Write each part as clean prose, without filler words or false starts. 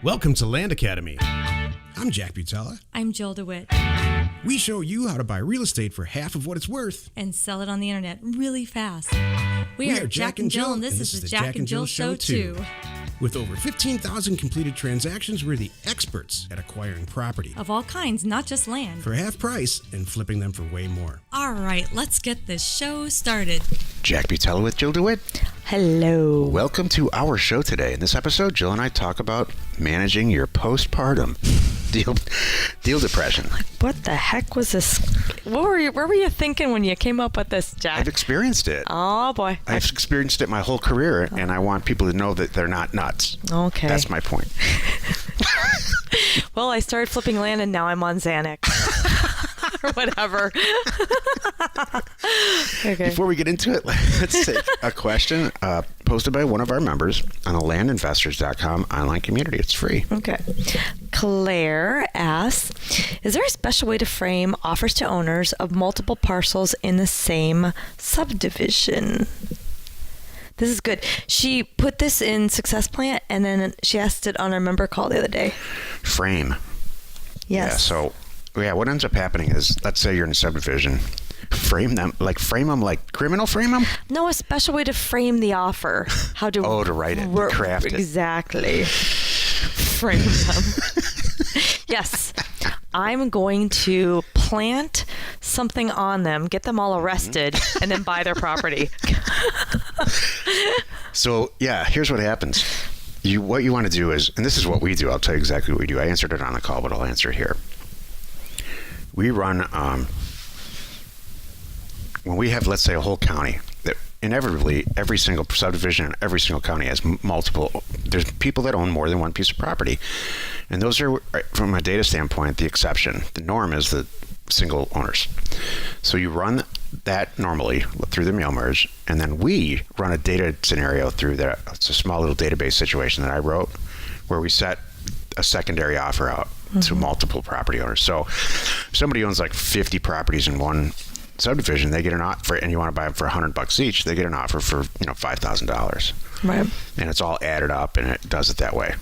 Welcome to Land Academy. I'm Jack Butala. I'm Jill DeWit. We show you how to buy real estate for half of what it's worth. And sell it on the internet really fast. We are Jack and Jill, and this is the Jack and Jill Show too. With over 15,000 completed transactions, we're the experts at acquiring property. Of all kinds, not just land. For half price and flipping them for way more. All right, let's get this show started. Jack Butala with Jill DeWit. Hello. Welcome to our show today. In this episode, Jill and I talk about managing your postpartum deal depression. What the heck was this? Where were you thinking when you came up with this, Jack? I've experienced it. Oh, boy. I've experienced it my whole career, and I want people to know that they're not nuts. Okay. That's my point. Well, I started flipping land, and now I'm on Xanax. Or whatever. Okay. Before we get into it, let's take a question posted by one of our members on the landinvestors.com online community. It's free. Okay. Claire asks, is there a special way to frame offers to owners of multiple parcels in the same subdivision? This is good. She put this in Success Plant, and then she asked it on our member call the other day. Frame. Yes. Yeah, so what ends up happening is, let's say you're in a subdivision, frame them like criminal frame them? No, a special way to frame the offer. How to to write it, to craft it. Exactly. Frame them. Yes. I'm going to plant something on them, get them all arrested, and then buy their property. So, yeah, here's what happens. What you want to do is, and this is what we do, I'll tell you exactly what we do. I answered it on the call, but I'll answer it here. We run, when we have, let's say, a whole county, that inevitably every single subdivision in every single county has there's people that own more than one piece of property. And those are, from a data standpoint, the exception. The norm is the single owners. So you run that normally through the mail merge, and then we run a data scenario through that. It's a small little database situation that I wrote where we set a secondary offer out to multiple property owners. So if somebody owns like 50 properties in one subdivision, they get an offer, and you want to buy them for $100 each, they get an offer for $5,000. Right. And it's all added up, and it does it that way.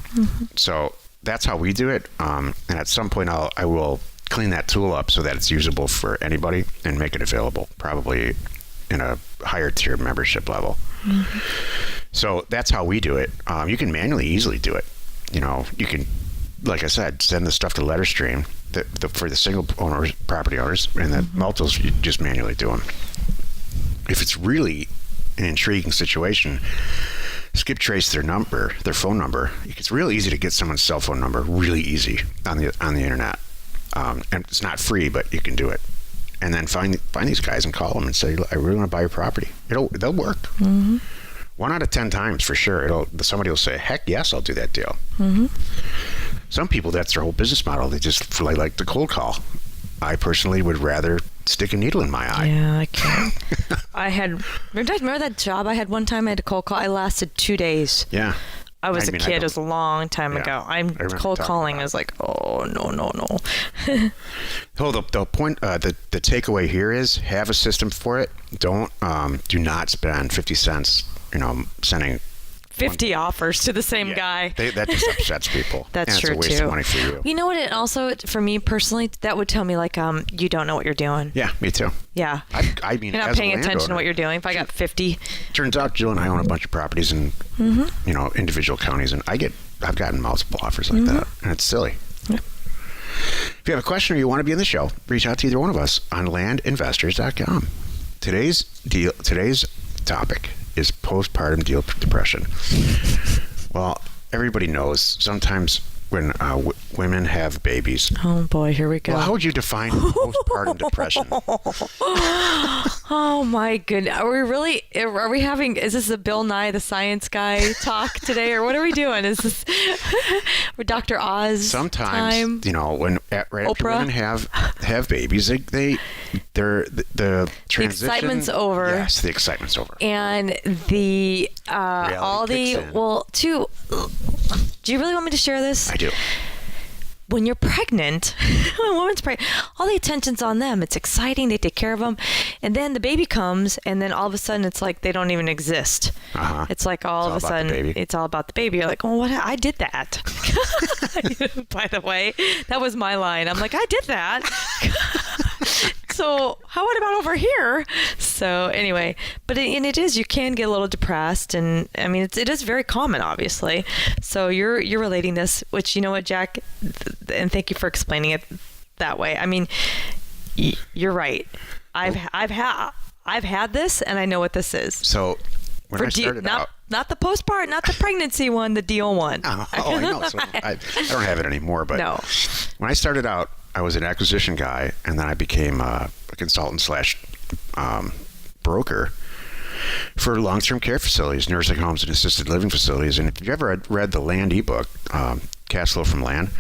So that's how we do it. And at some point, I will clean that tool up so that it's usable for anybody and make it available, probably in a higher tier membership level. So that's how we do it. You can manually easily do it. You can, like I said, send the stuff to LetterStream for the single owners, property owners, and the multiples, you just manually do them. If it's really an intriguing situation, skip trace their phone number. It's real easy to get someone's cell phone number, really easy on the internet. And it's not free, but you can do it. And then find these guys and call them and say, I really want to buy your property. They'll work. 1 out of 10 times for sure. Somebody will say, heck yes, I'll do that deal. Some people, that's their whole business model. They just like the cold call. I personally would rather stick a needle in my eye. Yeah, I can't. Remember that job I had one time? I had a cold call. I lasted 2 days. Yeah. I was a kid. It was a long time ago. Cold calling is like, oh, no. The point, the takeaway here is have a system for it. Do not spend 50 cents, sending 50 offers to the same guy. That just upsets people. That's true, too. It's a waste of money for you. You know what? It also, for me personally, that would tell me you don't know what you're doing. Yeah, me too. Yeah. I mean, you're not paying attention to what you're doing. If I got 50. Turns out Jill and I own a bunch of properties in, individual counties, and I've gotten multiple offers like that, and it's silly. Yeah. If you have a question or you want to be in the show, reach out to either one of us on landinvestors.com. Today's topic is postpartum deal depression. Well, everybody knows sometimes when women have babies. Oh boy, here we go. Well, how would you define postpartum depression? Oh my goodness. Are we having, is this a Bill Nye the Science Guy talk today, or what are we doing? Is this with Dr. Oz? Sometimes, time? when after women have babies, the transition. The excitement's over. Yes, the excitement's over. And do you really want me to share this? I do. when you're pregnant, when a woman's pregnant, all the attention's on them. It's exciting. They take care of them. And then the baby comes, and then all of a sudden it's like they don't even exist. It's like all of a sudden it's all about the baby. You're like, oh, what? I did that. By the way, that was my line. I'm like, I did that. So what about over here? So anyway, but it is, you can get a little depressed, and I mean, it is very common, obviously. So you're relating this, which, you know what, Jack, and thank you for explaining it that way. I mean, you're right. I've had this, and I know what this is. So when I started out, not the postpartum, not the pregnancy one, the deal one. I know. So I don't have it anymore, but no. When I started out, I was an acquisition guy, and then I became a consultant / broker for long-term care facilities, nursing homes, and assisted living facilities. And if you've ever read the land ebook, Cash Flow from Land,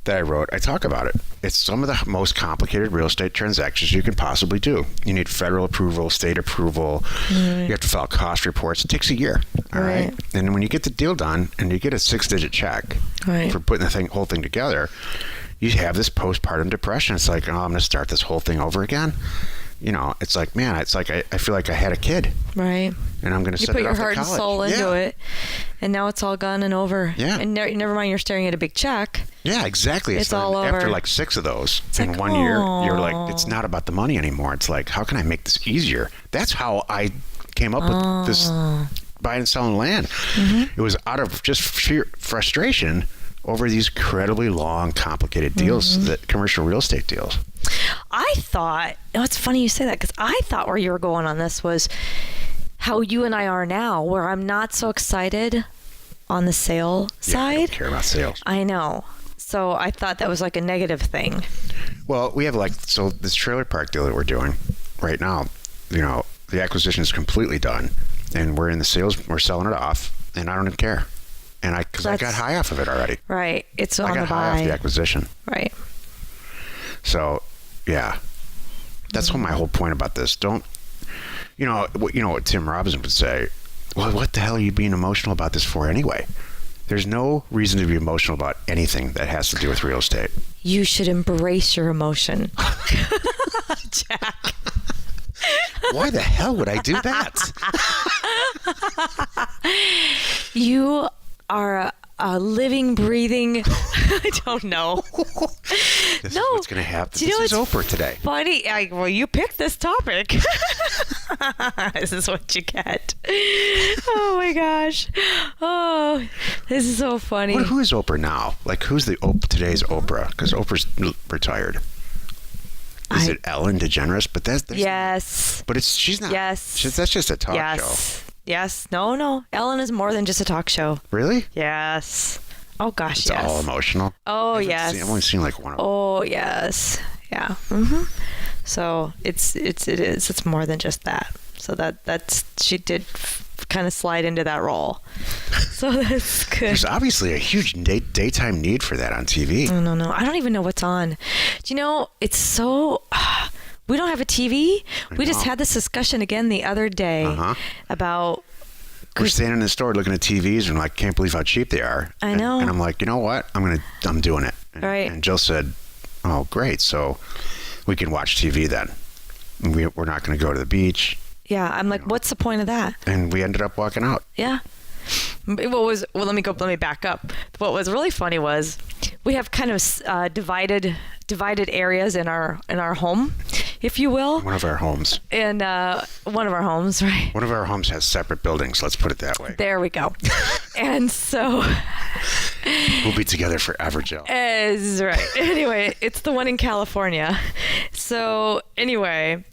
that I wrote, I talk about it. It's some of the most complicated real estate transactions you can possibly do. You need federal approval, state approval. You have to file cost reports. It takes a year. All right. And when you get the deal done and you get a 6-digit check for putting the whole thing together, you have this postpartum depression. It's like, oh, I'm going to start this whole thing over again. You know, it's like, man, it's like I feel like I had a kid. Right. And I'm going to send it off to college. You put your heart and soul into it, and now it's all gone and over. Yeah. And never mind, you're staring at a big check. Yeah, exactly. It's all over. After like 6 of those in 1 year, you're like, it's not about the money anymore. It's like, how can I make this easier? That's how I came up with this buying and selling land. It was out of just sheer frustration over these incredibly long, complicated deals, that commercial real estate deals. I thought, it's funny you say that, because I thought where you were going on this was how you and I are now, where I'm not so excited on the sale side. I don't care about sales. I know. So I thought that was like a negative thing. Well, we have this trailer park deal that we're doing right now, you know, the acquisition is completely done, and we're in the sales, we're selling it off, and I don't even care. And because I got high off of it already. Right. It's on the buy. I got high off the acquisition. Right. So, yeah. That's my whole point about this. Don't, you know what Tim Robbins would say, well, what the hell are you being emotional about this for anyway? There's no reason to be emotional about anything that has to do with real estate. You should embrace your emotion. Jack. Why the hell would I do that? You are a living, breathing, I don't know. This is what's going to happen. This is Oprah today. Funny. Well, you picked this topic. This is what you get. Oh, my gosh. Oh, this is so funny. Who is Oprah now? Like, who's today's Oprah? Because Oprah's retired. Is it Ellen DeGeneres? But that's yes. But she's not. Yes. That's just a talk show. Yes. No. Ellen is more than just a talk show. Really? Yes. Oh, gosh, yes. It's all emotional? Oh, yes. I've only seen like one of them. Oh, yes. Yeah. So it is. It's more than just that. So she did kind of slide into that role. So that's good. There's obviously a huge daytime need for that on TV. No. I don't even know what's on. Do you know, it's so... We don't have a TV. We just had this discussion again the other day about... We're standing in the store looking at TVs and like, can't believe how cheap they are. I know. And I'm like, you know what? I'm doing it. Right. And Jill said, oh, great. So we can watch TV then. We're not going to go to the beach. Yeah. I'm like, what's the point of that? And we ended up walking out. Yeah. Let me back up. What was really funny was we have kind of divided areas in our home, if you will. One of our homes. And one of our homes, right? One of our homes has separate buildings, let's put it that way. There we go. And so we'll be together forever, Jill. Is right. Anyway, it's the one in California. So anyway,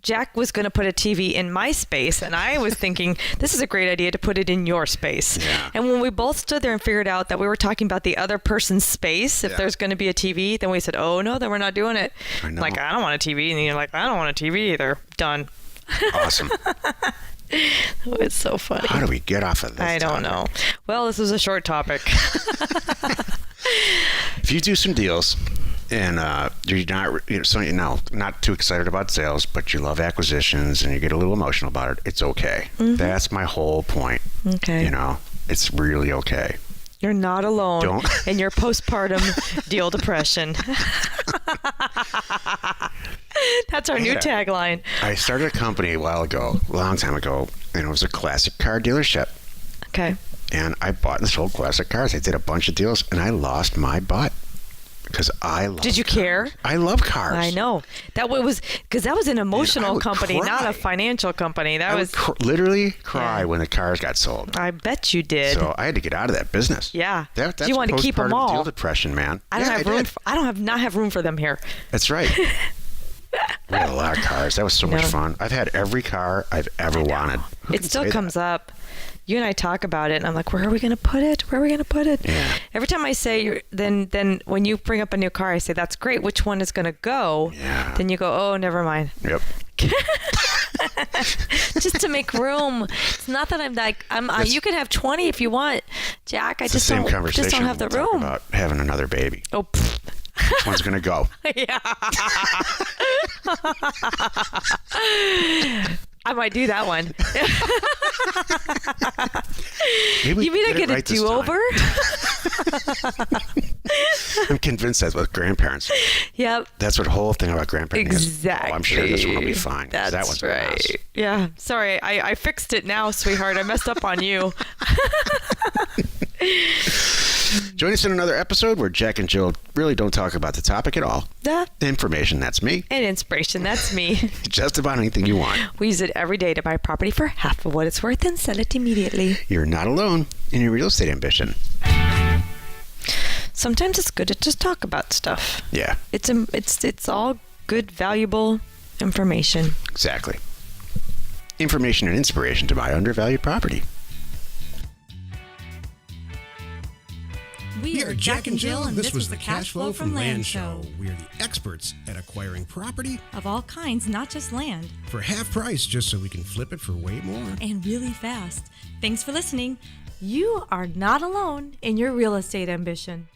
Jack was going to put a TV in my space, and I was thinking, this is a great idea to put it in your space. Yeah. And when we both stood there and figured out that we were talking about the other person's space, if there's going to be a TV, then we said, oh, no, then we're not doing it. I know. Like, I don't want a TV. And you're like, I don't want a TV either. Done. Awesome. It's so funny. How do we get off of this? I don't know. Well, this was a short topic. If you do some deals... And you're not too excited about sales, but you love acquisitions and you get a little emotional about it, it's okay. That's my whole point. Okay. It's really okay. You're not alone Don't. in your postpartum deal depression. That's our new tagline. I started a company a long time ago, and it was a classic car dealership. Okay. And I bought and sold classic cars. I did a bunch of deals, and I lost my butt because I love. Did you cars. care? I love cars. I know that was because that was an emotional would company, not cry. a financial company. That I was would literally cry Yeah. when the cars got sold. I bet you did. So I had to get out of that business. Yeah. That's You wanted to keep 'em postpartum all. Deal depression, man. I don't Yeah, have I room. did. I don't have room for them here. That's right. We had a lot of cars. That was so much No. fun. I've had every car I've ever wanted. Who It can still say comes that? up. You and I talk about it, and I'm like, where are we going to put it? Where are we going to put it? Yeah. Every time I say, then when you bring up a new car, I say, that's great. Which one is going to go? Yeah. Then you go, oh, never mind. Yep. Just to make room. It's not that I'm like, you can have 20 if you want, Jack. I It's just the same don't, conversation just don't have the when we talk room. about having another baby. Oh, pfft. Which one's gonna go? Yeah. I might do that one. Maybe You mean I it get a right this do-over? time. I'm convinced that's what grandparents. Yep. That's what the whole thing about grandparents. Exactly. Oh, I'm sure this one will be fine. 'cause That's that one's been right. us. Yeah. Sorry, I fixed it now, sweetheart. I messed up on you. Join us in another episode where Jack and Jill really don't talk about the topic at all. Information, that's me. And inspiration, that's me. Just about anything you want. We use it every day to buy property for half of what it's worth and sell it immediately. You're not alone in your real estate ambition. Sometimes it's good to just talk about stuff. Yeah, It's all good, valuable information. exactly. Information and inspiration to buy undervalued property. We are Jack and Jill, and this was the Cash Flow from Land Show. We are the experts at acquiring property Of all kinds, not just land, for half price just so we can flip it for way more. and really fast. Thanks for listening. You are not alone in your real estate ambition.